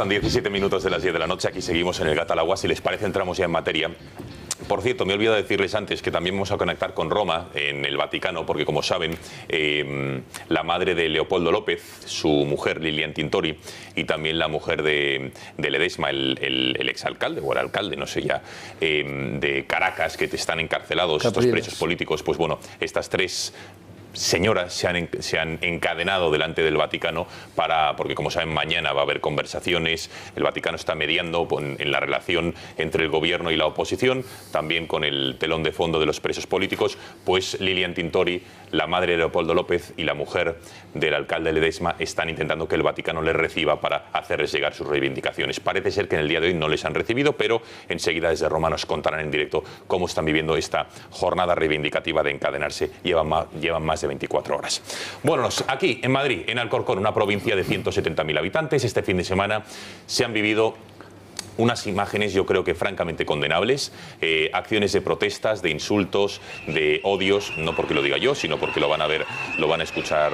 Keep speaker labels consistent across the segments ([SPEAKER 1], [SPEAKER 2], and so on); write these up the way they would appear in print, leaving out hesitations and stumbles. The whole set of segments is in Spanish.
[SPEAKER 1] Pasan 17 minutos de las 10 de la noche, aquí seguimos en el Gato al Agua. Si les parece, entramos ya en materia. Por cierto, me he olvidado decirles antes que también vamos a conectar con Roma, en el Vaticano, porque como saben, la madre de Leopoldo López, su mujer Lilian Tintori, y también la mujer de Ledesma, el exalcalde, o el alcalde, no sé ya, de Caracas, que están encarcelados, estos presos políticos, pues bueno, estas tres señoras se han encadenado delante del Vaticano porque como saben mañana va a haber conversaciones, el Vaticano está mediando en la relación entre el gobierno y la oposición, también con el telón de fondo de los presos políticos, pues Lilian Tintori, la madre de Leopoldo López y la mujer del alcalde Ledesma están intentando que el Vaticano les reciba para hacerles llegar sus reivindicaciones. Parece ser que en el día de hoy no les han recibido, pero enseguida desde Roma nos contarán en directo cómo están viviendo esta jornada reivindicativa de encadenarse. Llevan más de 24 horas. Bueno, aquí en Madrid, en Alcorcón, una provincia de 170.000 habitantes, este fin de semana se han vivido unas imágenes, yo creo que francamente condenables, acciones de protestas, de insultos, de odios, no porque lo diga yo, sino porque lo van a ver, lo van a escuchar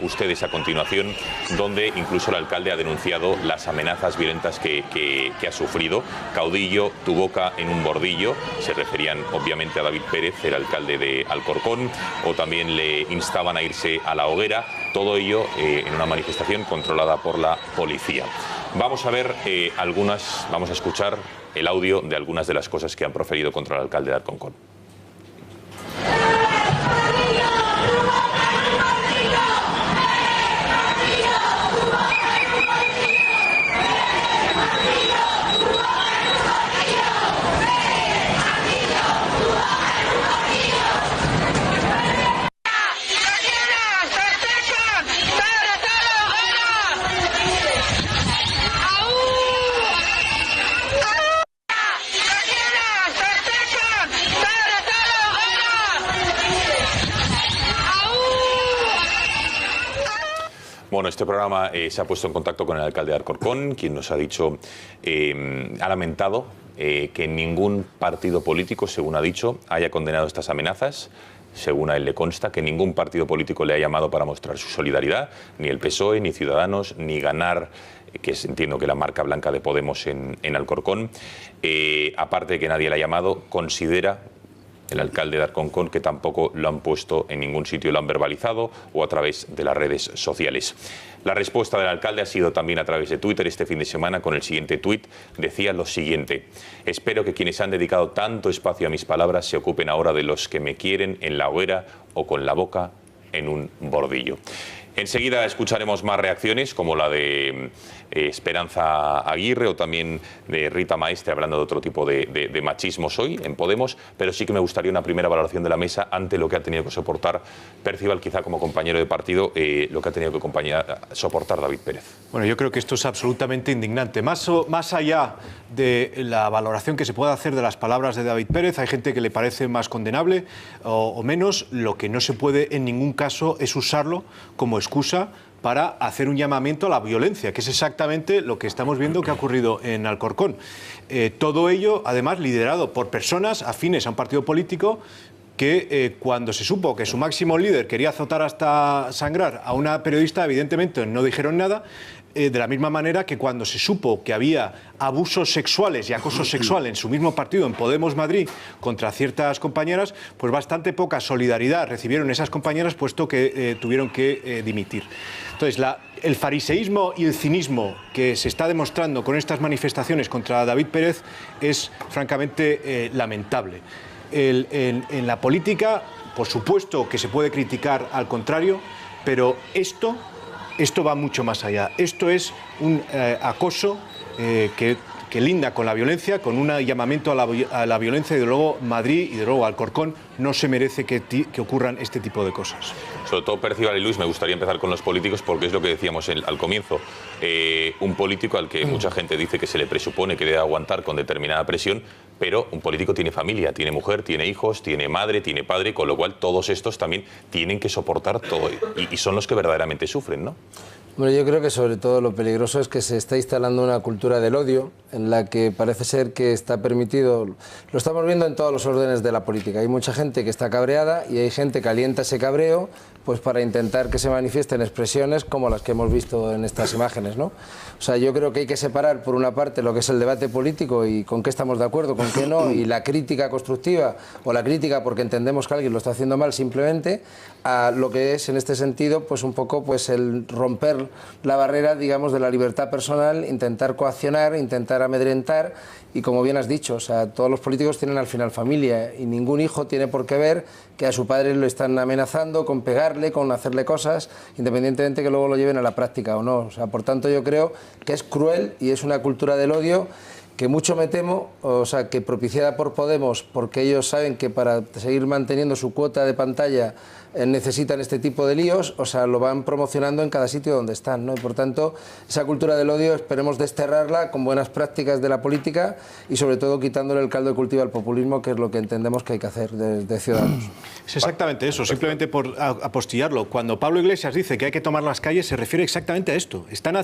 [SPEAKER 1] ustedes a continuación, donde incluso el alcalde ha denunciado las amenazas violentas que ha sufrido. Caudillo, tu boca en un bordillo, se referían obviamente a David Pérez, el alcalde de Alcorcón, o también le instaban a irse a la hoguera, todo ello en una manifestación controlada por la policía. Vamos a ver vamos a escuchar el audio de algunas de las cosas que han proferido contra el alcalde de Alcorcón. Bueno, este programa se ha puesto en contacto con el alcalde de Alcorcón, quien nos ha dicho, ha lamentado que ningún partido político, según ha dicho, haya condenado estas amenazas. Según a él le consta que ningún partido político le ha llamado para mostrar su solidaridad, ni el PSOE, ni Ciudadanos, ni Ganar, que entiendo que la marca blanca de Podemos en Alcorcón. Aparte de que nadie le ha llamado, considera el alcalde de Alcorcón que tampoco lo han puesto en ningún sitio, lo han verbalizado o a través de las redes sociales. La respuesta del alcalde ha sido también a través de Twitter este fin de semana con el siguiente tuit. Decía lo siguiente: espero que quienes han dedicado tanto espacio a mis palabras se ocupen ahora de los que me quieren en la hoguera o con la boca en un bordillo. Enseguida escucharemos más reacciones, como la de Esperanza Aguirre o también de Rita Maestre, hablando de otro tipo de machismos hoy en Podemos, pero sí que me gustaría una primera valoración de la mesa ante lo que ha tenido que soportar Percival, quizá como compañero de partido, lo que ha tenido que soportar David Pérez.
[SPEAKER 2] Bueno, yo creo que esto es absolutamente indignante. Más allá de la valoración que se pueda hacer de las palabras de David Pérez, hay gente que le parece más condenable o menos. Lo que no se puede en ningún caso es usarlo como excusa para hacer un llamamiento a la violencia, que es exactamente lo que estamos viendo que ha ocurrido en Alcorcón. Todo ello, además, liderado por personas afines a un partido político que cuando se supo que su máximo líder quería azotar hasta sangrar a una periodista, evidentemente no dijeron nada. De la misma manera que cuando se supo que había abusos sexuales y acoso sexual en su mismo partido, en Podemos Madrid, contra ciertas compañeras, pues bastante poca solidaridad recibieron esas compañeras, puesto que tuvieron que dimitir. Entonces, el fariseísmo y el cinismo que se está demostrando con estas manifestaciones contra David Pérez es francamente lamentable. En la política, por supuesto que se puede criticar al contrario, pero esto va mucho más allá. Esto es un acoso que linda con la violencia, con un llamamiento a la violencia, y de luego Madrid y de luego Alcorcón no se merece que ocurran este tipo de cosas.
[SPEAKER 1] Sobre todo, Percival y Luis, me gustaría empezar con los políticos, porque es lo que decíamos al comienzo. Un político al que mucha gente dice que se le presupone que debe aguantar con determinada presión, pero un político tiene familia, tiene mujer, tiene hijos, tiene madre, tiene padre, con lo cual todos estos también tienen que soportar todo y son los que verdaderamente sufren, ¿no?
[SPEAKER 3] Bueno, yo creo que sobre todo lo peligroso es que se está instalando una cultura del odio en la que parece ser que está permitido, lo estamos viendo en todos los órdenes de la política. Hay mucha gente que está cabreada y hay gente que alienta ese cabreo pues para intentar que se manifiesten expresiones como las que hemos visto en estas imágenes, ¿no? O sea, yo creo que hay que separar por una parte lo que es el debate político y con qué estamos de acuerdo, con qué no, y la crítica constructiva o la crítica porque entendemos que alguien lo está haciendo mal simplemente, a lo que es en este sentido pues un poco pues el romper la barrera, digamos, de la libertad personal, intentar coaccionar, intentar amedrentar y como bien has dicho, o sea, todos los políticos tienen al final familia y ningún hijo tiene por qué ver que a su padre lo están amenazando con pegarle, con hacerle cosas, independientemente que luego lo lleven a la práctica o no. O sea, por tanto yo creo que es cruel y es una cultura del odio que mucho me temo, o sea, que propiciada por Podemos, porque ellos saben que para seguir manteniendo su cuota de pantalla necesitan este tipo de líos, o sea, lo van promocionando en cada sitio donde están, ¿no? Y por tanto, esa cultura del odio esperemos desterrarla con buenas prácticas de la política y sobre todo quitándole el caldo de cultivo al populismo, que es lo que entendemos que hay que hacer de Ciudadanos.
[SPEAKER 2] Es exactamente eso, simplemente por apostillarlo. Cuando Pablo Iglesias dice que hay que tomar las calles, se refiere exactamente a esto. Están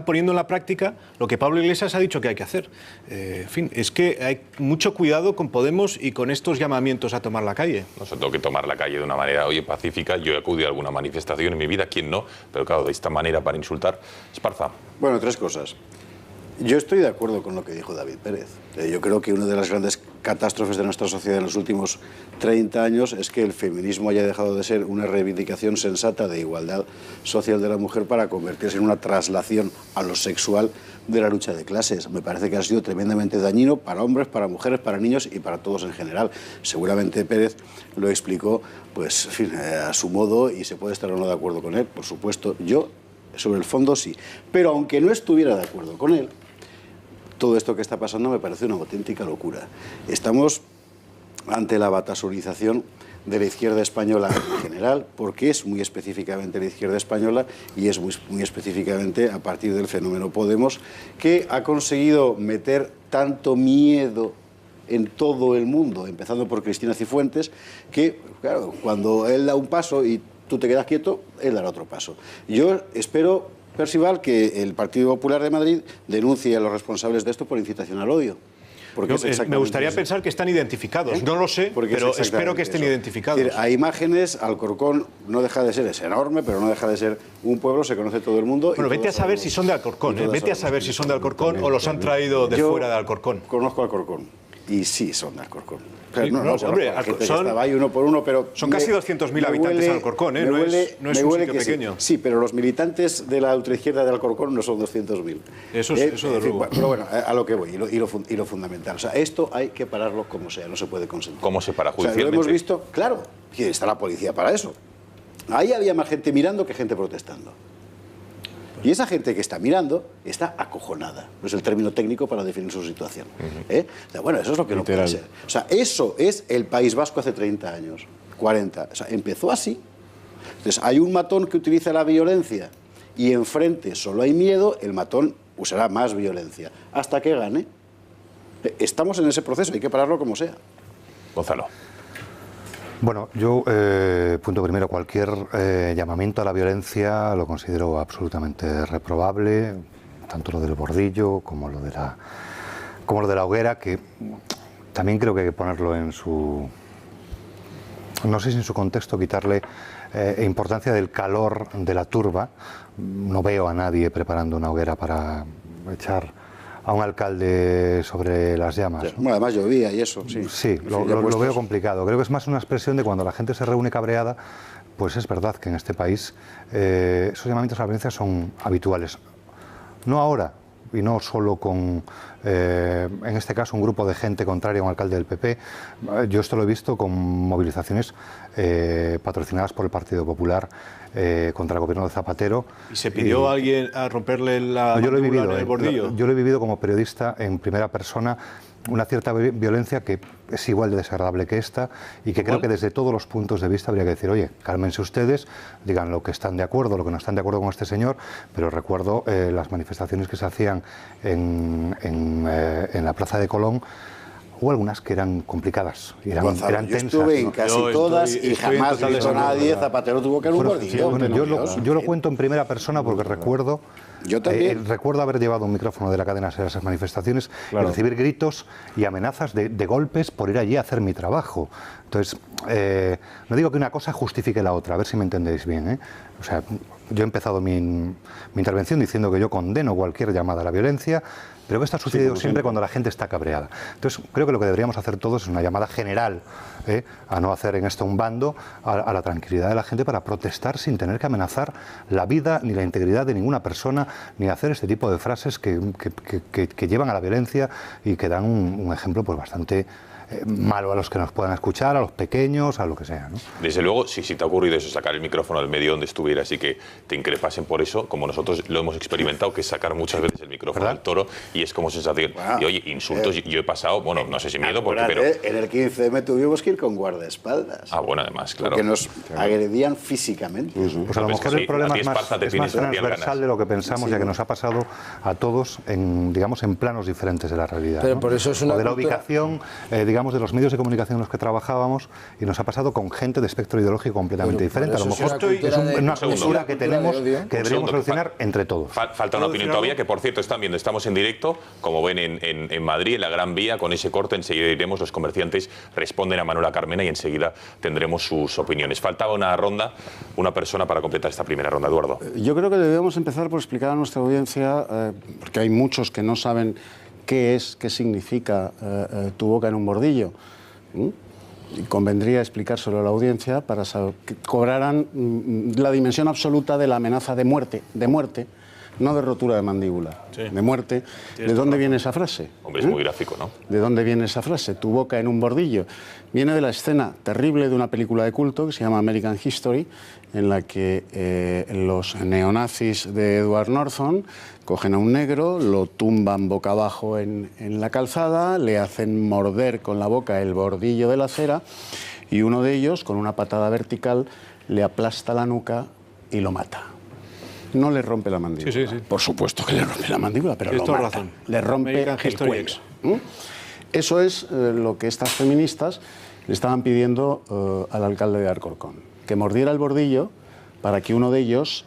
[SPEAKER 2] poniendo en la práctica lo que Pablo Iglesias ha dicho que hay que hacer. En fin, es que hay mucho cuidado con Podemos y con estos llamamientos a tomar la calle.
[SPEAKER 1] No se tengo que tomar la calle de una manera, oye, pacífica. Yo he acudido a alguna manifestación en mi vida, ¿quién no? Pero claro, de esta manera para insultar. Esparza.
[SPEAKER 4] Bueno, tres cosas. Yo estoy de acuerdo con lo que dijo David Pérez. Yo creo que una de las grandes catástrofes de nuestra sociedad en los últimos 30 años es que el feminismo haya dejado de ser una reivindicación sensata de igualdad social de la mujer para convertirse en una traslación a lo sexual de la lucha de clases. Me parece que ha sido tremendamente dañino para hombres, para mujeres, para niños y para todos en general. Seguramente Pérez lo explicó pues, en fin, a su modo y se puede estar o no de acuerdo con él, por supuesto. Yo, sobre el fondo, sí. Pero aunque no estuviera de acuerdo con él, todo esto que está pasando me parece una auténtica locura. Estamos ante la batasurización de la izquierda española en general, porque es muy específicamente la izquierda española y es muy específicamente a partir del fenómeno Podemos, que ha conseguido meter tanto miedo en todo el mundo, empezando por Cristina Cifuentes, que, claro, cuando él da un paso y tú te quedas quieto, él dará otro paso. Yo espero, Percival, que el Partido Popular de Madrid denuncie a los responsables de esto por incitación al odio.
[SPEAKER 2] Porque me gustaría pensar que están identificados. No lo sé, pero espero que estén identificados.
[SPEAKER 4] Es decir, hay imágenes, Alcorcón no deja de ser, es enorme, pero no deja de ser un pueblo, se conoce todo el mundo.
[SPEAKER 2] Bueno, vete a saber si son de Alcorcón, vete a saber si son de Alcorcón o los han traído de fuera de Alcorcón.
[SPEAKER 4] Conozco Alcorcón y sí son de Alcorcón.
[SPEAKER 2] Sí, hombre,
[SPEAKER 4] hay uno por uno, pero
[SPEAKER 2] son casi 200.000 habitantes en Alcorcón, no es un sitio pequeño.
[SPEAKER 4] Sí, pero los militantes de la ultraizquierda de Alcorcón no son 200.000.
[SPEAKER 2] Eso de luego.
[SPEAKER 4] Pero bueno, a lo que voy, y lo fundamental. O sea, esto hay que pararlo como sea, no se puede consentir.
[SPEAKER 1] ¿Cómo se para judicialmente?
[SPEAKER 4] O sea, lo hemos visto, claro, y está la policía para eso. Ahí había más gente mirando que gente protestando. Y esa gente que está mirando está acojonada. No es el término técnico para definir su situación. O sea, bueno, eso es lo que no puede ser. O sea, eso es el País Vasco hace 30 años, 40. O sea, empezó así. Entonces, hay un matón que utiliza la violencia y enfrente solo hay miedo, el matón usará más violencia hasta que gane. Estamos en ese proceso, hay que pararlo como sea.
[SPEAKER 1] Gonzalo.
[SPEAKER 5] Bueno, yo, punto primero, cualquier llamamiento a la violencia lo considero absolutamente reprobable, tanto lo del bordillo como lo de la hoguera, que también creo que hay que ponerlo en su, no sé si en su contexto, quitarle importancia del calor de la turba. No veo a nadie preparando una hoguera para echar a un alcalde sobre las llamas, ¿no?
[SPEAKER 4] Bueno, además llovía y eso, sí.
[SPEAKER 5] Sí, lo veo complicado. Creo que es más una expresión de cuando la gente se reúne cabreada, pues es verdad que en este país esos llamamientos a la violencia son habituales. No ahora, y no solo con, en este caso, un grupo de gente contraria a un alcalde del PP. Yo esto lo he visto con movilizaciones patrocinadas por el Partido Popular contra el gobierno de Zapatero.
[SPEAKER 2] ¿Y se pidió a alguien a romperle la mandíbula en el bordillo?
[SPEAKER 5] Yo lo he vivido como periodista en primera persona, una cierta violencia que es igual de desagradable que esta y que creo que desde todos los puntos de vista habría que decir, oye, cálmense ustedes, digan lo que están de acuerdo, lo que no están de acuerdo con este señor, pero recuerdo las manifestaciones que se hacían en la Plaza de Colón, hubo algunas que eran complicadas, y eran
[SPEAKER 4] Yo
[SPEAKER 5] tensas.
[SPEAKER 4] estuve en
[SPEAKER 5] ¿no?
[SPEAKER 4] casi
[SPEAKER 2] Yo
[SPEAKER 4] todas
[SPEAKER 2] estoy
[SPEAKER 4] y
[SPEAKER 2] en
[SPEAKER 4] jamás
[SPEAKER 2] total
[SPEAKER 4] he visto a
[SPEAKER 2] desacuerdo.
[SPEAKER 4] nadie Zapatero tuvo que dar un bordillo.
[SPEAKER 5] Bueno, yo lo cuento en primera persona porque recuerdo...
[SPEAKER 4] Yo también.
[SPEAKER 5] Recuerdo haber llevado un micrófono de la cadena a esas manifestaciones y recibir gritos y amenazas de golpes por ir allí a hacer mi trabajo. Entonces, no digo que una cosa justifique la otra, a ver si me entendéis bien, ¿eh? O sea, yo he empezado mi intervención diciendo que yo condeno cualquier llamada a la violencia, pero que esto ha sucedido siempre cuando la gente está cabreada. Entonces, creo que lo que deberíamos hacer todos es una llamada general, a no hacer en esto un bando, a la tranquilidad de la gente para protestar sin tener que amenazar la vida ni la integridad de ninguna persona, ni hacer este tipo de frases que llevan a la violencia y que dan un ejemplo pues bastante malo a los que nos puedan escuchar, a los pequeños, a lo que sea, ¿no?
[SPEAKER 1] Desde luego, si te ha ocurrido eso, sacar el micrófono del medio donde estuvieras y que te increpasen por eso, como nosotros lo hemos experimentado, que es sacar muchas veces el micrófono al toro y es como sensación.
[SPEAKER 4] Wow.
[SPEAKER 1] Y oye, insultos, yo he pasado, bueno, no sé si miedo, porque, pero...
[SPEAKER 4] En el 15M tuvimos que ir con guardaespaldas.
[SPEAKER 1] Ah, bueno, además, claro.
[SPEAKER 4] Porque nos agredían físicamente.
[SPEAKER 5] Pues a lo
[SPEAKER 1] Pues
[SPEAKER 5] mejor
[SPEAKER 1] sí,
[SPEAKER 5] el problema
[SPEAKER 1] a ti
[SPEAKER 5] es
[SPEAKER 1] Esparza te
[SPEAKER 5] más
[SPEAKER 1] tienes
[SPEAKER 5] transversal
[SPEAKER 1] ganas.
[SPEAKER 5] de lo que pensamos, ya que nos ha pasado a todos en, digamos, en planos diferentes de la realidad.
[SPEAKER 3] Pero
[SPEAKER 5] ¿no?
[SPEAKER 3] por eso es una
[SPEAKER 5] o de la
[SPEAKER 3] cultura-
[SPEAKER 5] ubicación, digamos, de los medios de comunicación en los que trabajábamos, y nos ha pasado con gente de espectro ideológico completamente
[SPEAKER 3] Pero
[SPEAKER 5] diferente. A lo
[SPEAKER 3] por eso
[SPEAKER 5] mejor
[SPEAKER 3] es una cultura de-
[SPEAKER 5] una
[SPEAKER 3] un segundo.
[SPEAKER 5] cultura que tenemos
[SPEAKER 3] Un
[SPEAKER 5] que deberíamos
[SPEAKER 1] segundo.
[SPEAKER 5] solucionar entre todos.
[SPEAKER 1] Falta una opinión todavía, que por cierto están viendo, estamos en directo, como ven en Madrid, en la Gran Vía, con ese corte, enseguida iremos, los comerciantes responden a Manuela Carmena y enseguida tendremos sus opiniones. Faltaba una ronda, una persona para completar esta primera ronda, Eduardo.
[SPEAKER 6] Yo creo que debemos empezar por explicar a nuestra audiencia, porque hay muchos que no saben qué significa tu boca en un bordillo. Y convendría explicárselo a la audiencia para que cobraran la dimensión absoluta de la amenaza de muerte, no de rotura de mandíbula, de muerte. ¿De dónde viene esa frase?
[SPEAKER 1] Hombre, es muy gráfico, ¿no?
[SPEAKER 6] ¿De dónde viene esa frase? Tu boca en un bordillo. Viene de la escena terrible de una película de culto que se llama American History, en la que los neonazis de Edward Norton cogen a un negro, lo tumban boca abajo en la calzada, le hacen morder con la boca el bordillo de la acera y uno de ellos, con una patada vertical, le aplasta la nuca y lo mata. No le rompe la mandíbula.
[SPEAKER 2] Sí.
[SPEAKER 6] Por supuesto que le rompe la mandíbula, pero
[SPEAKER 2] Tienes
[SPEAKER 6] lo
[SPEAKER 2] toda
[SPEAKER 6] mata.
[SPEAKER 2] razón.
[SPEAKER 6] Le rompe
[SPEAKER 2] American
[SPEAKER 6] el
[SPEAKER 2] History
[SPEAKER 6] cuello.
[SPEAKER 2] X.
[SPEAKER 6] Eso es lo que estas feministas le estaban pidiendo al alcalde de Alcorcón, que mordiera el bordillo para que uno de ellos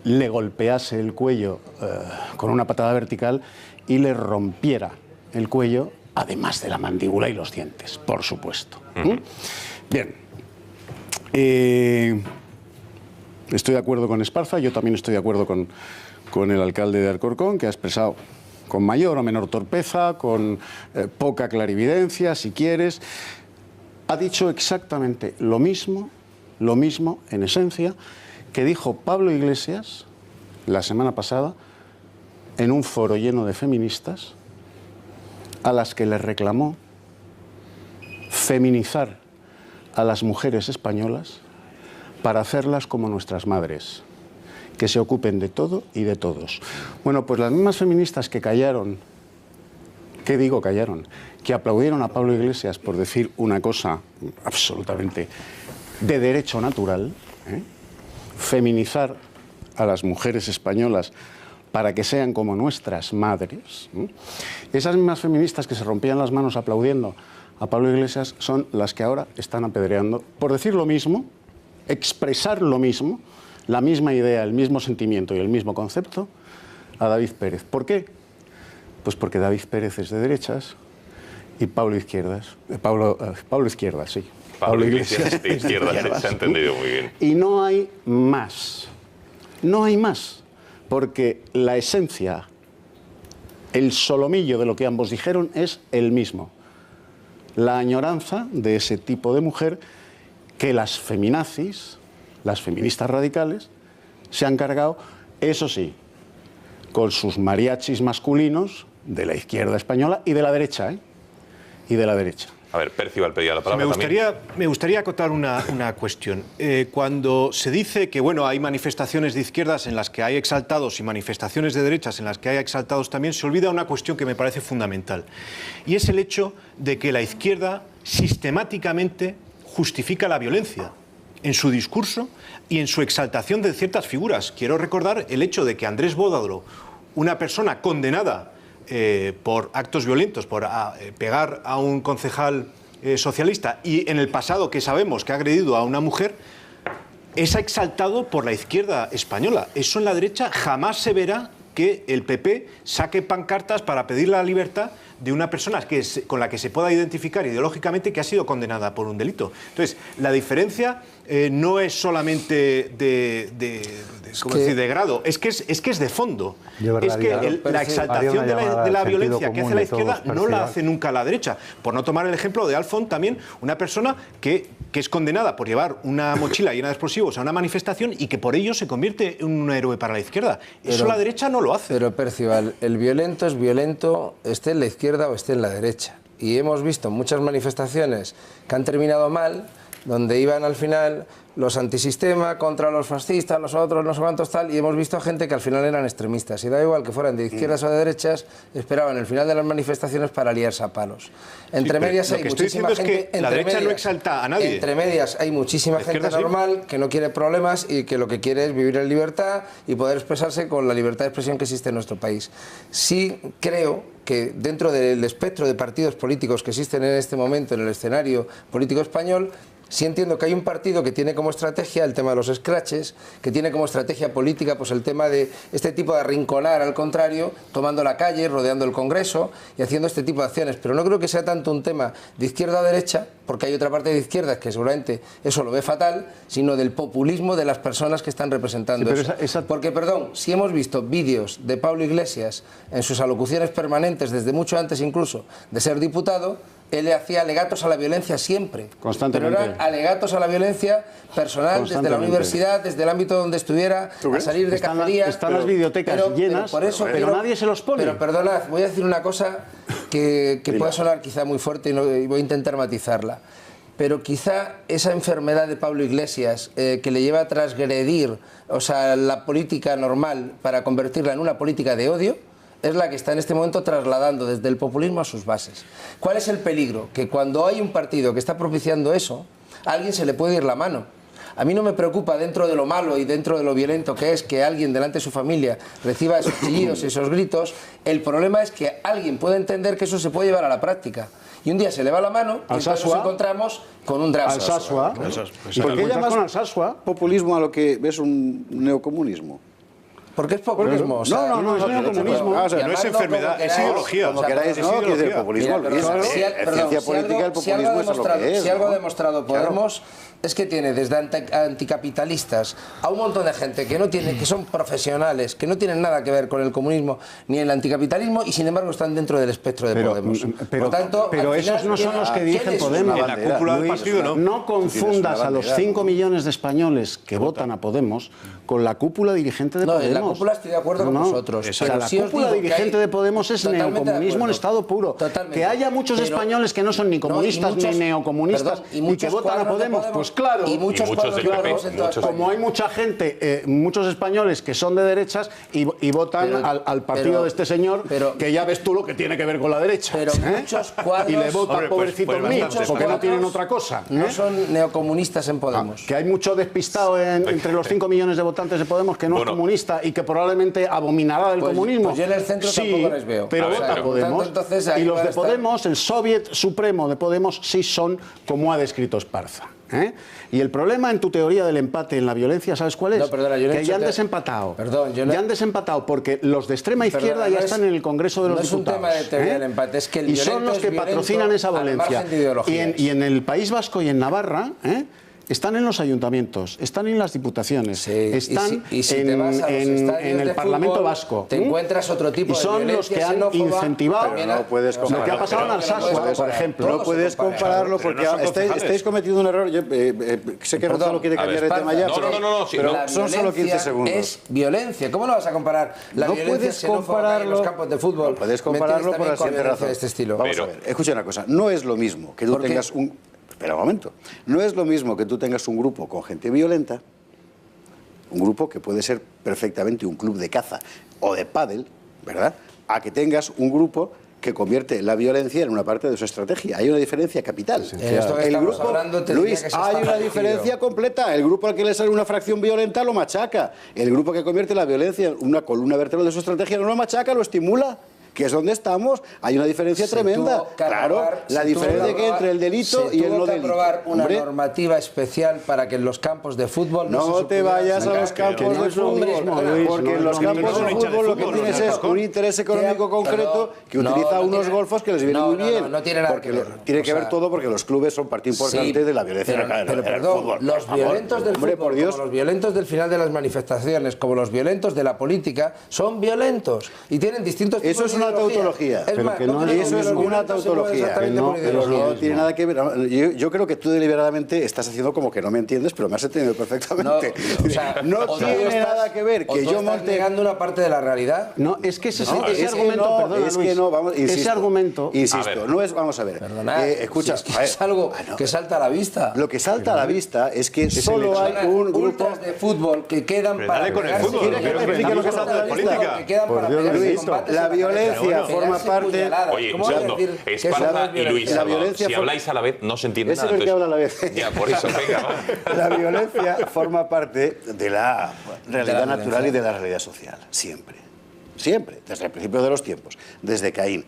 [SPEAKER 6] le golpease el cuello con una patada vertical y le rompiera el cuello, además de la mandíbula y los dientes, por supuesto. Bien. Estoy de acuerdo con Esparza, yo también estoy de acuerdo con el alcalde de Alcorcón, que ha expresado con mayor o menor torpeza, con poca clarividencia, si quieres. Ha dicho exactamente lo mismo en esencia, que dijo Pablo Iglesias la semana pasada en un foro lleno de feministas a las que le reclamó feminizar a las mujeres españolas para hacerlas como nuestras madres, que se ocupen de todo y de todos. Bueno, pues las mismas feministas que callaron, que aplaudieron a Pablo Iglesias por decir una cosa absolutamente de derecho natural, feminizar a las mujeres españolas para que sean como nuestras madres, esas mismas feministas que se rompían las manos aplaudiendo a Pablo Iglesias son las que ahora están apedreando por decir lo mismo, expresar lo mismo, la misma idea, el mismo sentimiento y el mismo concepto a David Pérez. ¿Por qué? Pues porque David Pérez es de derechas y Pablo Izquierdas. Pablo Izquierdas, sí.
[SPEAKER 1] Pablo Iglesias de izquierdas, se ha entendido muy bien.
[SPEAKER 6] Y no hay más. No hay más. Porque la esencia, el solomillo de lo que ambos dijeron es el mismo. La añoranza de ese tipo de mujer que las feminazis, las feministas radicales, se han cargado, eso sí, con sus mariachis masculinos de la izquierda española y de la derecha, Y de la derecha.
[SPEAKER 1] A ver, Percival pedía la palabra
[SPEAKER 2] Me gustaría acotar una cuestión. Cuando se dice que bueno, hay manifestaciones de izquierdas en las que hay exaltados y manifestaciones de derechas en las que hay exaltados también, se olvida una cuestión que me parece fundamental. Y es el hecho de que la izquierda sistemáticamente justifica la violencia en su discurso y en su exaltación de ciertas figuras. Quiero recordar el hecho de que Andrés Bódalo, una persona condenada por actos violentos, por pegar a un concejal socialista, y en el pasado que sabemos que ha agredido a una mujer, es exaltado por la izquierda española. Eso en la derecha jamás se verá, que el PP saque pancartas para pedir la libertad de una persona con la que se pueda identificar ideológicamente que ha sido condenada por un delito. Entonces, la diferencia no es solamente de grado, es que es de fondo. Es que la exaltación de la violencia que hace la izquierda no la hace nunca la derecha. Por no tomar el ejemplo de Alfon, también una persona que es condenada por llevar una mochila llena de explosivos a una manifestación y que por ello se convierte en un héroe para la izquierda. Eso la derecha no lo hace.
[SPEAKER 3] Pero, Percival, el violento es violento, esté en la izquierda o esté en la derecha. Y hemos visto muchas manifestaciones que han terminado mal, donde iban al final los antisistema contra los fascistas, los otros, no sé cuántos tal, y hemos visto gente que al final eran extremistas. Y da igual que fueran de izquierdas o de derechas, esperaban el final de las manifestaciones para liarse a palos. Entre medias hay muchísima gente...
[SPEAKER 2] La derecha no exalta a nadie.
[SPEAKER 3] Entre medias hay muchísima gente normal que no quiere problemas y que lo que quiere es vivir en libertad y poder expresarse con la libertad de expresión que existe en nuestro país. Sí creo que dentro del espectro de partidos políticos que existen en este momento en el escenario político español, sí entiendo que hay un partido que tiene como estrategia el tema de los scratches, que tiene como estrategia política pues el tema de este tipo de arrinconar al contrario, tomando la calle, rodeando el Congreso y haciendo este tipo de acciones. Pero no creo que sea tanto un tema de izquierda o derecha, porque hay otra parte de izquierdas que seguramente eso lo ve fatal, sino del populismo de las personas que están representando eso. Porque, perdón, si hemos visto vídeos de Pablo Iglesias en sus alocuciones permanentes, desde mucho antes incluso de ser diputado, él le hacía alegatos a la violencia siempre.
[SPEAKER 6] Constantemente.
[SPEAKER 3] Pero eran alegatos a la violencia personal, desde la universidad, desde el ámbito donde estuviera, a salir de cacería.
[SPEAKER 6] Están las bibliotecas llenas, pero nadie se los pone.
[SPEAKER 3] Pero perdonad, voy a decir una cosa que puede sonar quizá muy fuerte y voy a intentar matizarla. Pero quizá esa enfermedad de Pablo Iglesias que le lleva a transgredir, o sea, la política normal para convertirla en una política de odio, es la que está en este momento trasladando desde el populismo a sus bases. ¿Cuál es el peligro? Que cuando hay un partido que está propiciando eso, a alguien se le puede ir la mano. A mí no me preocupa, dentro de lo malo y dentro de lo violento que es que alguien delante de su familia reciba esos chillidos y esos gritos, el problema es que alguien puede entender que eso se puede llevar a la práctica. Y un día se le va la mano y entonces nos encontramos con un drama.
[SPEAKER 6] Alsasua. ¿Por qué llamas con Alsasua
[SPEAKER 4] populismo a lo que ves un neocomunismo?
[SPEAKER 3] Porque es populismo.
[SPEAKER 6] O sea, no es neocomunismo.
[SPEAKER 2] No es enfermedad, es ideología.
[SPEAKER 4] Como queráis, no, que es el populismo. Ciencia política, el populismo es lo que es.
[SPEAKER 3] Si algo ha demostrado Podemos es que tiene desde anticapitalistas a un montón de gente que son profesionales, que no tienen nada que ver con el comunismo ni el anticapitalismo y sin embargo están dentro del espectro de Podemos. Por tanto,
[SPEAKER 6] pero esos no son los que dirigen Podemos.
[SPEAKER 2] En la cúpula del partido,
[SPEAKER 6] no confundas a los 5 millones de españoles que votan a Podemos con la cúpula dirigente de Podemos.
[SPEAKER 3] En la cúpula estoy de acuerdo con vosotros.
[SPEAKER 6] La cúpula dirigente de Podemos es neocomunismo en estado puro. Que haya muchos españoles que no son ni comunistas ni neocomunistas y que votan a Podemos, pues claro.
[SPEAKER 3] Y muchos
[SPEAKER 1] del PP.
[SPEAKER 6] Como hay mucha gente, muchos españoles que son de derechas y votan al partido de este señor, que ya ves tú lo que tiene que ver con la derecha.
[SPEAKER 3] Pero muchos cuadros...
[SPEAKER 6] Y le votan, pobrecitos míos, porque no tienen otra cosa.
[SPEAKER 3] No son neocomunistas en Podemos.
[SPEAKER 6] Que hay mucho despistado entre los 5 millones de votantes de Podemos que no es comunista y que probablemente abominará del comunismo.
[SPEAKER 3] Pues yo en el centro tampoco les veo.
[SPEAKER 6] Pero vota a Podemos. Y los de Podemos, el Soviet Supremo de Podemos, sí son como ha descrito Esparza. Y el problema en tu teoría del empate en la violencia, ¿sabes cuál es?
[SPEAKER 3] No, perdona, yo no
[SPEAKER 6] que ya han desempatado. Ya han desempatado porque los de extrema izquierda ya están en el Congreso de los Diputados.
[SPEAKER 3] No es un tema de teoría del empate, es que el violento
[SPEAKER 6] y son los que patrocinan esa violencia. Y en el País Vasco y en Navarra, están en los ayuntamientos, están en las diputaciones, están en el Parlamento Vasco.
[SPEAKER 3] Te encuentras otro tipo de
[SPEAKER 6] son los que han incentivado
[SPEAKER 4] lo
[SPEAKER 6] que ha pasado en Alsasua, por ejemplo.
[SPEAKER 4] No puedes compararlo porque estáis cometiendo un error. Yo sé que Gonzalo quiere cambiar de tema ya, pero son solo 15 segundos.
[SPEAKER 3] Es violencia. ¿Cómo no vas a comparar la violencia xenófoba en los campos de fútbol?
[SPEAKER 4] Puedes compararlo por la siguiente razón.
[SPEAKER 3] De este estilo.
[SPEAKER 4] Vamos a ver, escucha una cosa. No es lo mismo que tú tengas un... Espera un momento. No es lo mismo que tú tengas un grupo con gente violenta, un grupo que puede ser perfectamente un club de caza o de pádel, ¿verdad?, a que tengas un grupo que convierte la violencia en una parte de su estrategia. Hay una diferencia capital.
[SPEAKER 3] El grupo,
[SPEAKER 4] Luis, hay una diferencia completa. El grupo al que le sale una fracción violenta lo machaca. El grupo que convierte la violencia en una columna vertebral de su estrategia no lo machaca, lo estimula. que es donde estamos, hay una diferencia tremenda. Claro, la diferencia que entre el delito y el no delito.
[SPEAKER 3] Se tuvo que aprobar una normativa especial para que en los campos de fútbol
[SPEAKER 4] no te vayas a los campos de fútbol, porque en los campos de fútbol lo que tienes es un interés económico concreto que utiliza unos golfos que les vienen muy bien.
[SPEAKER 3] No tiene nada que ver.
[SPEAKER 4] Tiene que ver todo porque los clubes son parte importante de la violencia
[SPEAKER 3] pero perdón, los violentos del fútbol, como los violentos del final de las manifestaciones, como los violentos de la política, son violentos y tienen distintos tipos
[SPEAKER 4] de ideología. Eso es una tautología. Eso es una tautología. Pero no tiene nada que ver. Yo creo que tú deliberadamente estás haciendo como que no me entiendes, pero me has entendido perfectamente. No tiene nada que ver que yo monte...
[SPEAKER 3] negando una parte de la realidad.
[SPEAKER 6] No, es que ese argumento, perdona,
[SPEAKER 4] es que no, vamos, insisto,
[SPEAKER 6] ese argumento...
[SPEAKER 4] Insisto, no es, vamos a ver.
[SPEAKER 3] Perdona,
[SPEAKER 4] escucha,
[SPEAKER 3] es algo que salta a la vista.
[SPEAKER 4] Lo que salta a la vista es que solo hay un grupo
[SPEAKER 3] de fútbol que quedan para
[SPEAKER 2] con el fútbol.
[SPEAKER 4] Lo que salta a la política. La violencia forma parte...
[SPEAKER 1] Oye, un segundo. Esparza y Luis Salvador, si habláis a la vez, no se entiende nada.
[SPEAKER 4] Ese es el que habla a la vez.
[SPEAKER 1] Ya, por eso, venga.
[SPEAKER 4] La violencia forma parte de la realidad natural y de la realidad social. Siempre. Siempre. Desde el principio de los tiempos. Desde Caín.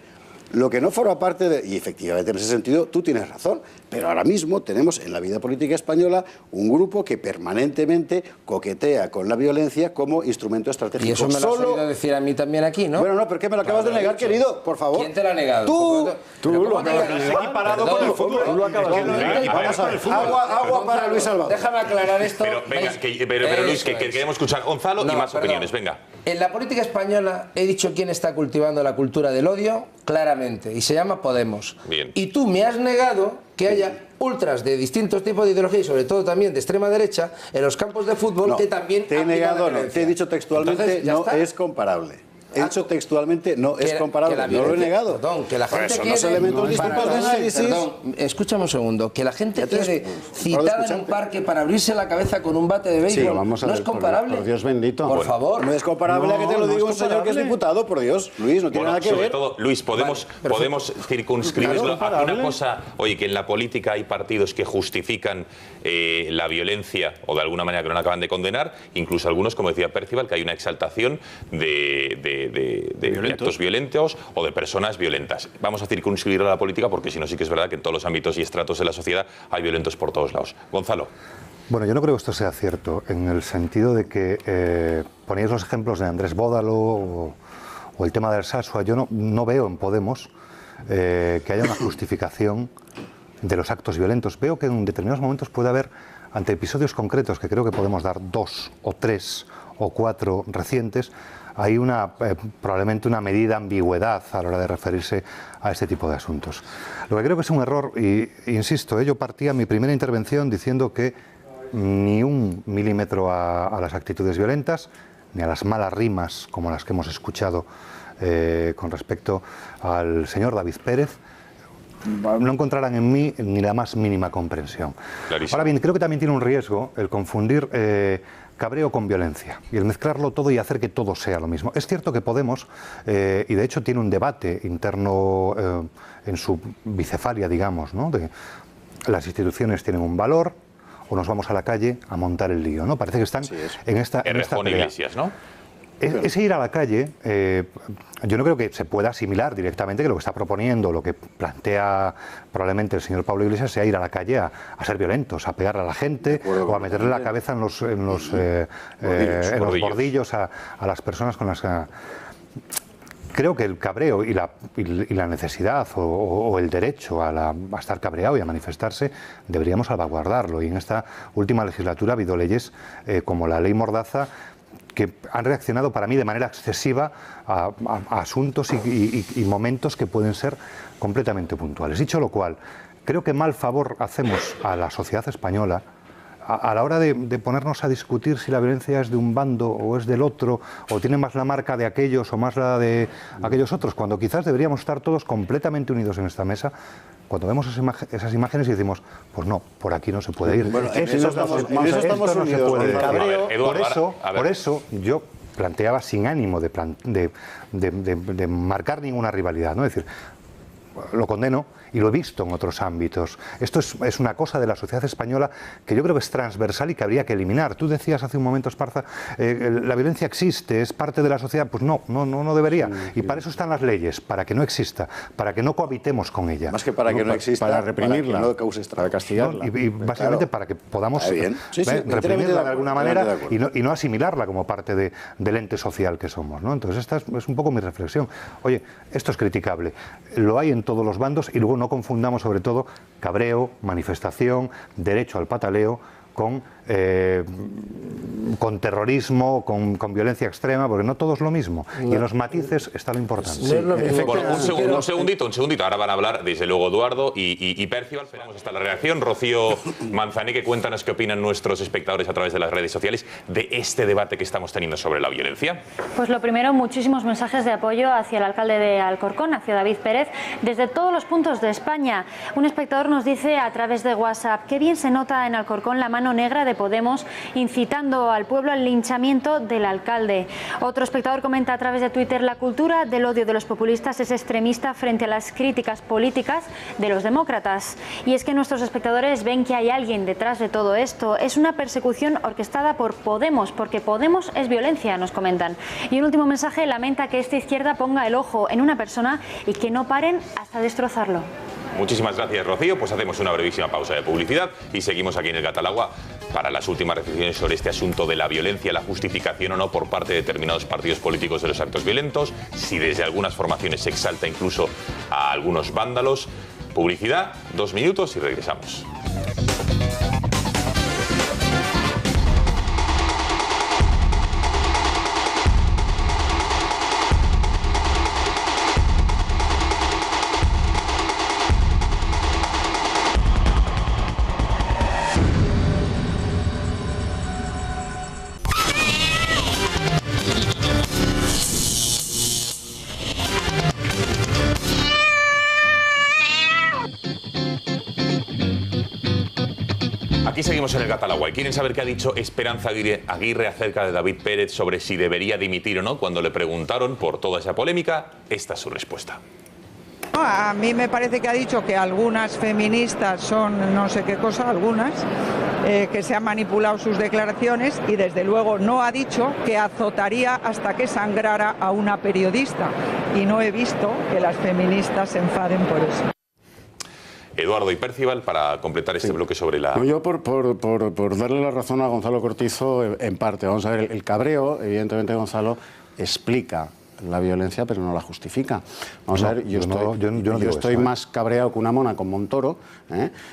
[SPEAKER 4] Lo que no forma parte de... Y efectivamente, en ese sentido, tú tienes razón. Pero ahora mismo tenemos en la vida política española un grupo que permanentemente coquetea con la violencia como instrumento estratégico.
[SPEAKER 3] Y eso me lo has oído decir a mí también aquí, ¿no?
[SPEAKER 4] Bueno, no, pero ¿qué me lo acabas de negar, querido? Por favor.
[SPEAKER 3] ¿Quién te lo ha negado?
[SPEAKER 4] Tú lo acabas de negar.
[SPEAKER 2] Equiparado con el fútbol.
[SPEAKER 4] Tú lo acabas de negar. Vamos a ver. Agua para Luis Salvador.
[SPEAKER 3] Déjame aclarar esto.
[SPEAKER 1] Pero venga, pero Luis, que queremos escuchar Gonzalo y más opiniones. Venga.
[SPEAKER 3] En la política española he dicho quién está cultivando la cultura del odio claramente y se llama Podemos.
[SPEAKER 1] Bien.
[SPEAKER 3] Y tú me has negado que haya ultras de distintos tipos de ideología y sobre todo también de extrema derecha en los campos de fútbol que también
[SPEAKER 4] te he negado, no, te he dicho textualmente. Entonces, no es comparable. He dicho textualmente, no es comparable, no lo he negado.
[SPEAKER 3] Perdón, que la gente
[SPEAKER 4] eso
[SPEAKER 3] quiere...
[SPEAKER 4] no son elementos distintos de análisis.
[SPEAKER 3] Perdón, escúchame un segundo. Que la gente quede citada en un parque para abrirse la cabeza con un bate de béisbol,
[SPEAKER 6] Sí, vamos a
[SPEAKER 3] ¿no
[SPEAKER 6] ver,
[SPEAKER 3] es comparable?
[SPEAKER 6] por Dios bendito.
[SPEAKER 3] Por favor.
[SPEAKER 4] No es comparable a que te lo diga un señor que es diputado, por Dios. Luis, no tiene nada que
[SPEAKER 1] sobre
[SPEAKER 4] ver.
[SPEAKER 1] todo, Luis, podemos circunscribirlo a una cosa. Oye, que en la política hay partidos que justifican la violencia o de alguna manera que no la acaban de condenar, incluso algunos, como decía Percival, que hay una exaltación de actos violentos o de personas violentas. Vamos a circunscribirlo a la política porque si no sí que es verdad que en todos los ámbitos y estratos de la sociedad hay violentos por todos lados. Gonzalo.
[SPEAKER 5] Bueno, yo no creo que esto sea cierto, en el sentido de que ponéis los ejemplos de Andrés Bódalo o el tema del Sasua. Yo no veo en Podemos que haya una justificación de los actos violentos. Veo que en determinados momentos puede haber, ante episodios concretos, que creo que podemos dar 2 o 3 o 4 recientes, hay probablemente una medida ambigüedad a la hora de referirse a este tipo de asuntos. Lo que creo que es un error, y insisto, yo partía mi primera intervención diciendo que ni un milímetro a las actitudes violentas, ni a las malas rimas como las que hemos escuchado con respecto al señor David Pérez, no encontrarán en mí ni la más mínima comprensión.
[SPEAKER 1] Clarísimo.
[SPEAKER 5] Ahora bien, creo que también tiene un riesgo el confundir cabreo con violencia y el mezclarlo todo y hacer que todo sea lo mismo. Es cierto que Podemos, y de hecho tiene un debate interno en su bicefalia, digamos, ¿no? De las instituciones tienen un valor o nos vamos a la calle a montar el lío, ¿no? Parece que están en esta pelea.
[SPEAKER 1] Iglesias, ¿no?
[SPEAKER 5] Ese ir a la calle, yo no creo que se pueda asimilar directamente que lo que está proponiendo, lo que plantea probablemente el señor Pablo Iglesias, sea ir a la calle a ser violentos, a pegarle a la gente o a meterle la cabeza en los bordillos a las personas con las que... Creo que el cabreo y la necesidad o el derecho a estar cabreado y a manifestarse deberíamos salvaguardarlo. Y en esta última legislatura ha habido leyes como la ley Mordaza que han reaccionado para mí de manera excesiva a asuntos y momentos que pueden ser completamente puntuales. Dicho lo cual, creo que mal favor hacemos a la sociedad española a la hora de ponernos a discutir si la violencia es de un bando o es del otro, o tiene más la marca de aquellos o más la de aquellos otros, cuando quizás deberíamos estar todos completamente unidos en esta mesa, cuando vemos esas imágenes y decimos, pues no, por aquí no se puede ir.
[SPEAKER 4] Bueno, en eso estamos unidos.
[SPEAKER 5] Por eso yo planteaba sin ánimo de marcar ninguna rivalidad, ¿no? Es decir, lo condeno y lo he visto en otros ámbitos. Esto es una cosa de la sociedad española que yo creo que es transversal y que habría que eliminar. Tú decías hace un momento, Esparza, la violencia existe, es parte de la sociedad. Pues no debería. Y para eso están las leyes, para que no exista, para que no cohabitemos con ella.
[SPEAKER 4] Más que para que no exista,
[SPEAKER 6] para reprimirla,
[SPEAKER 4] para que no cause estrago,
[SPEAKER 6] para castigarla.
[SPEAKER 5] Y básicamente para que podamos reprimirla de alguna manera y no asimilarla como parte del ente social que somos, ¿no? Entonces esta es un poco mi reflexión. Oye, esto es criticable. Lo hay en todos los bandos y luego no confundamos sobre todo cabreo, manifestación, derecho al pataleo con terrorismo, con violencia extrema, porque no todo es lo mismo. Y en los matices está lo importante.
[SPEAKER 3] No es lo mismo.
[SPEAKER 1] Bueno, un segundito. Ahora van a hablar, desde luego, Eduardo y Percival. Esperamos hasta la reacción. Rocío Manzanique, cuéntanos qué opinan nuestros espectadores a través de las redes sociales de este debate que estamos teniendo sobre la violencia.
[SPEAKER 7] Pues lo primero, muchísimos mensajes de apoyo hacia el alcalde de Alcorcón, hacia David Pérez, desde todos los puntos de España. Un espectador nos dice a través de WhatsApp: qué bien se nota en Alcorcón la mano negra de Podemos incitando al pueblo al linchamiento del alcalde. Otro espectador comenta a través de Twitter: la cultura del odio de los populistas es extremista frente a las críticas políticas de los demócratas. Y es que nuestros espectadores ven que hay alguien detrás de todo esto. Es una persecución orquestada por Podemos, porque Podemos es violencia, nos comentan. Y un último mensaje: lamenta que esta izquierda ponga el ojo en una persona y que no paren hasta destrozarlo.
[SPEAKER 1] Muchísimas gracias, Rocío. Pues hacemos una brevísima pausa de publicidad y seguimos aquí en el Gata al Agua para las últimas reflexiones sobre este asunto de la violencia, la justificación o no por parte de determinados partidos políticos de los actos violentos, si desde algunas formaciones se exalta incluso a algunos vándalos. Publicidad, 2 minutos y regresamos. Aquí seguimos en el Gata al Agua. ¿Quieren saber qué ha dicho Esperanza Aguirre acerca de David Pérez sobre si debería dimitir o no? Cuando le preguntaron por toda esa polémica, esta es su respuesta.
[SPEAKER 8] A mí me parece que ha dicho que algunas feministas son no sé qué cosa, algunas, que se han manipulado sus declaraciones, y desde luego no ha dicho que azotaría hasta que sangrara a una periodista. Y no he visto que las feministas se enfaden por eso.
[SPEAKER 1] Eduardo y Percival, para completar este bloque sobre la...
[SPEAKER 6] No, yo por darle la razón a Gonzalo Cortizo, en parte. Vamos a ver, el cabreo, evidentemente Gonzalo explica la violencia, pero no la justifica. Vamos a ver, yo estoy más cabreado que una mona con Montoro,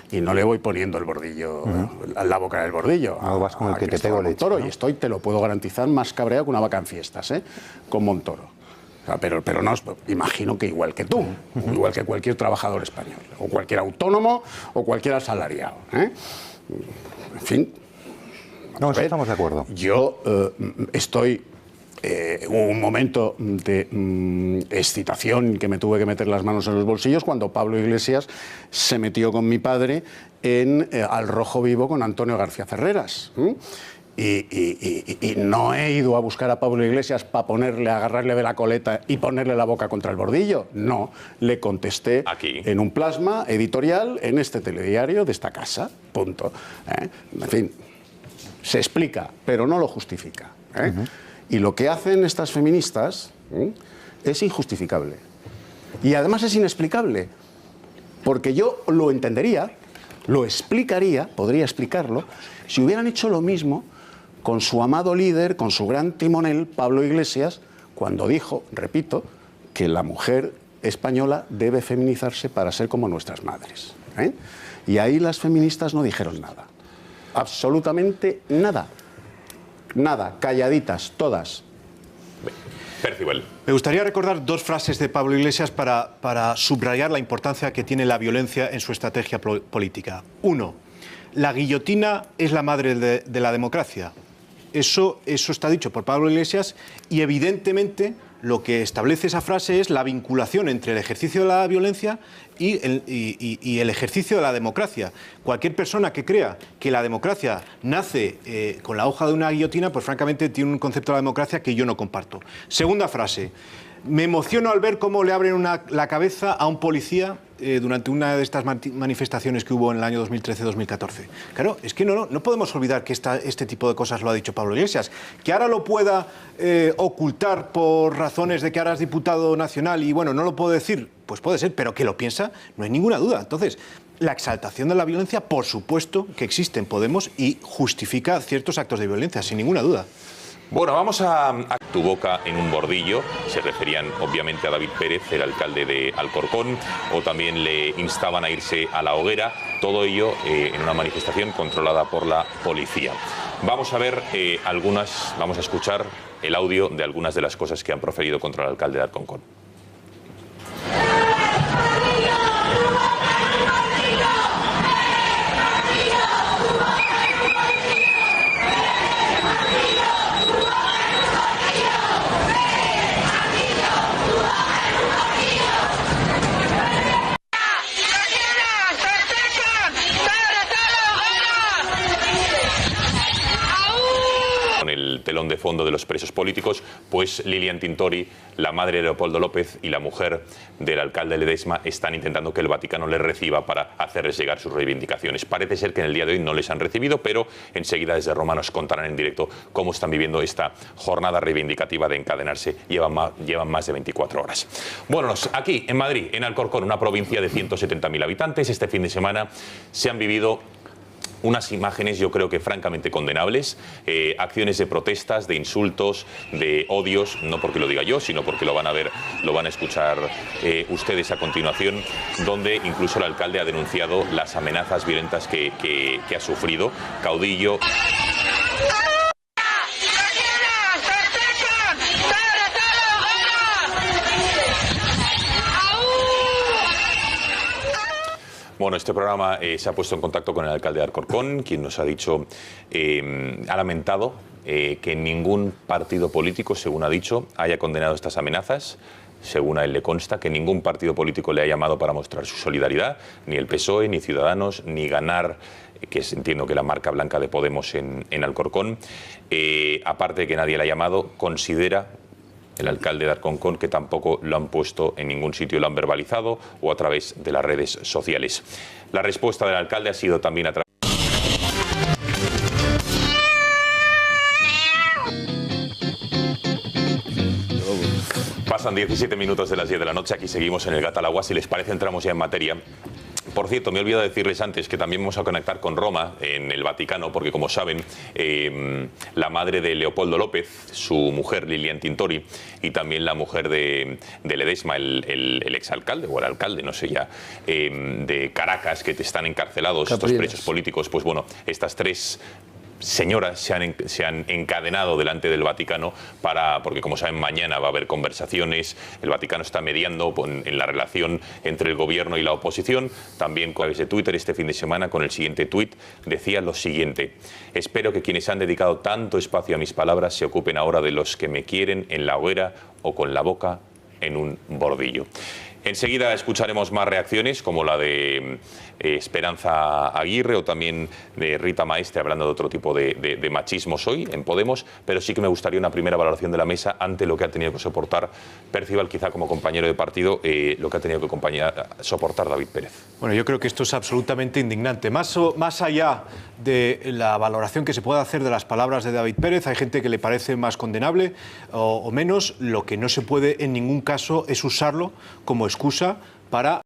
[SPEAKER 6] y no le voy poniendo el bordillo, la boca del bordillo.
[SPEAKER 5] No, vas con el que te pego leche,
[SPEAKER 6] Montoro,
[SPEAKER 5] ¿no?
[SPEAKER 6] Y estoy, te lo puedo garantizar, más cabreado que una vaca en fiestas, con Montoro. O sea, pero no, imagino que igual que tú, igual que cualquier trabajador español, o cualquier autónomo, o cualquier asalariado. En fin.
[SPEAKER 5] No, eso estamos de acuerdo.
[SPEAKER 6] Yo estoy... hubo un momento de excitación que me tuve que meter las manos en los bolsillos cuando Pablo Iglesias se metió con mi padre en Al Rojo Vivo con Antonio García Ferreras. Y no he ido a buscar a Pablo Iglesias para agarrarle de la coleta y ponerle la boca contra el bordillo. No, le contesté
[SPEAKER 1] aquí,
[SPEAKER 6] en un plasma editorial en este telediario de esta casa. Punto. En fin, se explica, pero no lo justifica. Y lo que hacen estas feministas es injustificable. Y además es inexplicable. Porque yo lo entendería, lo explicaría, podría explicarlo, si hubieran hecho lo mismo con su amado líder, con su gran timonel, Pablo Iglesias, cuando dijo, repito, que la mujer española debe feminizarse para ser como nuestras madres. Y ahí las feministas no dijeron nada. Absolutamente nada. Nada, calladitas, todas.
[SPEAKER 1] Percival.
[SPEAKER 2] Me gustaría recordar 2 frases de Pablo Iglesias para subrayar la importancia que tiene la violencia en su estrategia política. 1. La guillotina es la madre de la democracia. Eso está dicho por Pablo Iglesias, y evidentemente lo que establece esa frase es la vinculación entre el ejercicio de la violencia y el ejercicio de la democracia. Cualquier persona que crea que la democracia nace con la hoja de una guillotina, pues francamente tiene un concepto de la democracia que yo no comparto. Segunda frase. Me emociono al ver cómo le abren la cabeza a un policía durante una de estas manifestaciones que hubo en el año 2013-2014. Claro, es que no podemos olvidar que este tipo de cosas lo ha dicho Pablo Iglesias. Que ahora lo pueda ocultar por razones de que ahora es diputado nacional y, bueno, no lo puedo decir, pues puede ser, pero que lo piensa, no hay ninguna duda. Entonces, la exaltación de la violencia, por supuesto que existe en Podemos y justifica ciertos actos de violencia, sin ninguna duda.
[SPEAKER 1] Bueno, vamos a tu boca en un bordillo. Se referían obviamente a David Pérez, el alcalde de Alcorcón, o también le instaban a irse a la hoguera. Todo ello en una manifestación controlada por la policía. Vamos a ver vamos a escuchar el audio de algunas de las cosas que han proferido contra el alcalde de Alcorcón. Telón de fondo de los presos políticos, pues Lilian Tintori, la madre de Leopoldo López y la mujer del alcalde Ledesma están intentando que el Vaticano les reciba para hacerles llegar sus reivindicaciones. Parece ser que en el día de hoy no les han recibido, pero enseguida desde Roma nos contarán en directo cómo están viviendo esta jornada reivindicativa de encadenarse. Llevan más de 24 horas. Bueno, aquí en Madrid, en Alcorcón, una provincia de 170.000 habitantes, este fin de semana se han vivido unas imágenes, yo creo que francamente condenables, acciones de protestas, de insultos, de odios, no porque lo diga yo, sino porque lo van a ver, lo van a escuchar ustedes a continuación, donde incluso el alcalde ha denunciado las amenazas violentas que ha sufrido. Caudillo. Bueno, este programa se ha puesto en contacto con el alcalde de Alcorcón, quien nos ha dicho, ha lamentado que ningún partido político, según ha dicho, haya condenado estas amenazas. Según a él le consta, que ningún partido político le ha llamado para mostrar su solidaridad, ni el PSOE, ni Ciudadanos, ni Ganar, que entiendo que la marca blanca de Podemos en Alcorcón. Aparte de que nadie le ha llamado, considera el alcalde de Alcorcón que tampoco lo han puesto en ningún sitio, lo han verbalizado o a través de las redes sociales. La respuesta del alcalde ha sido también a través... Pasan 17 minutos de las 10 de la noche, aquí seguimos en el Gata al Agua. Si les parece, entramos ya en materia. Por cierto, me he olvidado decirles antes que también vamos a conectar con Roma, en el Vaticano, porque como saben, la madre de Leopoldo López, su mujer Lilian Tintori, y también la mujer de Ledesma, el exalcalde, o el alcalde, no sé ya, de Caracas, que están encarcelados, estos presos políticos, pues bueno, estas tres señoras se han encadenado delante del Vaticano porque como saben mañana va a haber conversaciones, el Vaticano está mediando en la relación entre el gobierno y la oposición, también con de Twitter este fin de semana con el siguiente tuit decía lo siguiente: espero que quienes han dedicado tanto espacio a mis palabras se ocupen ahora de los que me quieren en la hoguera o con la boca en un bordillo. Enseguida escucharemos más reacciones, como la de Esperanza Aguirre o también de Rita Maestre, hablando de otro tipo de machismos hoy en Podemos, pero sí que me gustaría una primera valoración de la mesa ante lo que ha tenido que soportar Percival, quizá como compañero de partido, lo que ha tenido que soportar David Pérez.
[SPEAKER 2] Bueno, yo creo que esto es absolutamente indignante. Más allá de la valoración que se pueda hacer de las palabras de David Pérez, hay gente que le parece más condenable o menos. Lo que no se puede en ningún caso es usarlo como excusa para